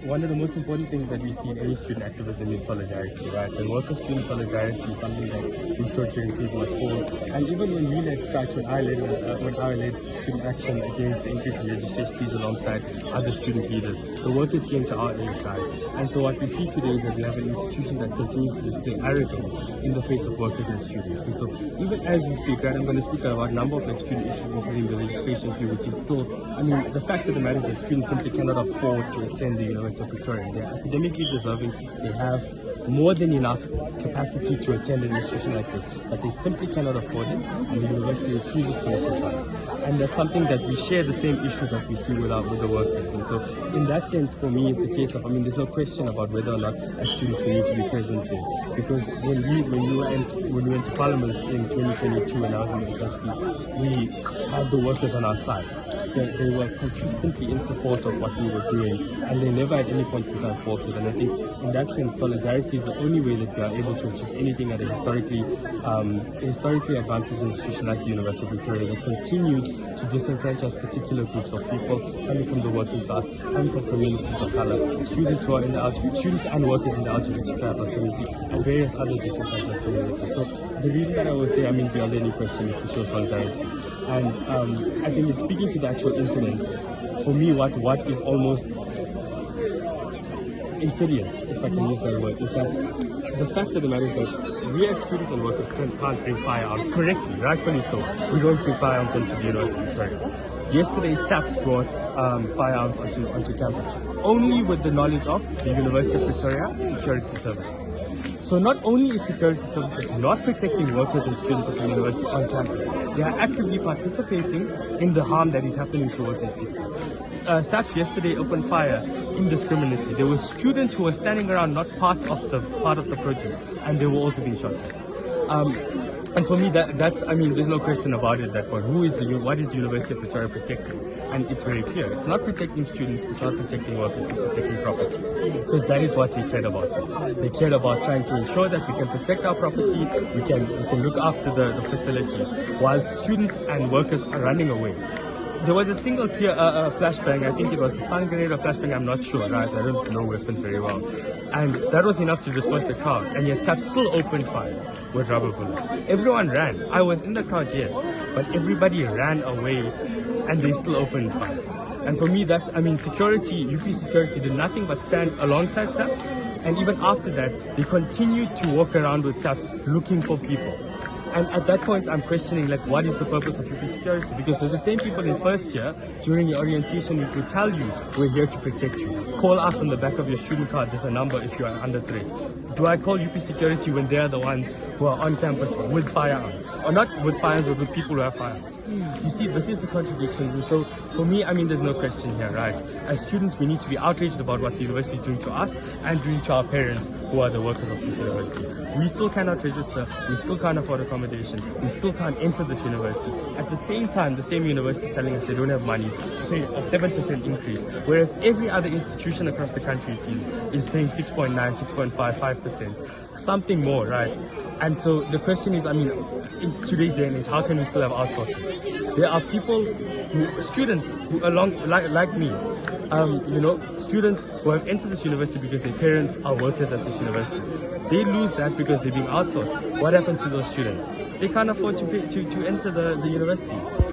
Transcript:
one of the most important things that we see in any student activism is solidarity, right? And worker-student solidarity is something that we saw during Please Must Fall. And even when we led strikes, when I led student action against the increase in registration fees alongside other student leaders, the workers came to our aid, right? And so what we see today is that we have an institution that continues to display arrogance in the face of workers and students. And so even as we speak, right, I'm going to speak about a number of student issues, including the registration fee, which is still, I mean, the fact of the matter is that students simply cannot afford to attend the University of Pretoria. They're academically deserving, they have more than enough capacity to attend an institution like this, but they simply cannot afford it, and the university refuses to listen to us. And that's something that we share the same issue that we see with the workers. And so in that sense, for me, it's a case of, I mean, there's no question about whether or not as students we need to be present there. Because when we went to Parliament in 2022 and I was in the SFC, we had the workers on our side. They were consistently in support of what we were doing, and they never at any point in time faltered. And I think in that sense, solidarity is the only way that we are able to achieve anything at a historically advantaged institution like the University of Pretoria that continues to disenfranchise particular groups of people coming from the working class, coming from communities of color, students who are in the students and workers in the LGBTQI+ community, and various other disenfranchised communities. So the reason that I was there, I mean, beyond any question, is to show solidarity. And I think in speaking to the actual incident, for me, what is almost insidious, if I can use that word, is that the fact of the matter is that we as students and workers can't bring firearms correctly, rightfully so. We don't bring firearms onto the University of Pretoria. Yesterday, SAPS brought firearms onto campus, only with the knowledge of the University of Pretoria Security Services. So not only is security services not protecting workers and students of the university on campus, they are actively participating in the harm that is happening towards these people. SAPS yesterday opened fire indiscriminately. There were students who were standing around, not part of the protest, and they were also being shot at. And for me, that's, I mean, there's no question about it that what is the University of Pretoria protecting? And it's very clear. It's not protecting students, it's not protecting workers, it's protecting property. Because that is what they cared about. They cared about trying to ensure that we can protect our property, we can look after the facilities, while students and workers are running away. There was a single flashbang, I think it was a stun grenade or flashbang, I'm not sure, right? I don't know weapons very well. And that was enough to disperse the crowd, and yet SAP still opened fire with rubber bullets. Everyone ran. I was in the crowd, yes, but everybody ran away and they still opened fire. And for me, that's, I mean, security, UP security did nothing but stand alongside SAPS, and even after that, they continued to walk around with SAPS looking for people. And at that point, I'm questioning, like, what is the purpose of UP security? Because they're the same people in first year, during your orientation, we could tell you, we're here to protect you. Call us on the back of your student card, there's a number if you are under threat. Do I call UP security when they're the ones who are on campus with firearms? Or not with firearms, but with people who have firearms? You see, this is the contradictions. And so, for me, I mean, there's no question here, right? As students, we need to be outraged about what the university is doing to us and doing to our parents, who are the workers of this university. We still cannot register, we still can't afford accommodation, we still can't enter this university. At the same time, the same university is telling us they don't have money to pay a 7% increase, whereas every other institution across the country, it seems, is paying 6.9, 6.5, 5%, something more, right? And so the question is, I mean, in today's day and age, how can we still have outsourcing? There are people students who like me, students who have entered this university because their parents are workers at this university. They lose that because they're being outsourced. What happens to those students? They can't afford to enter the university.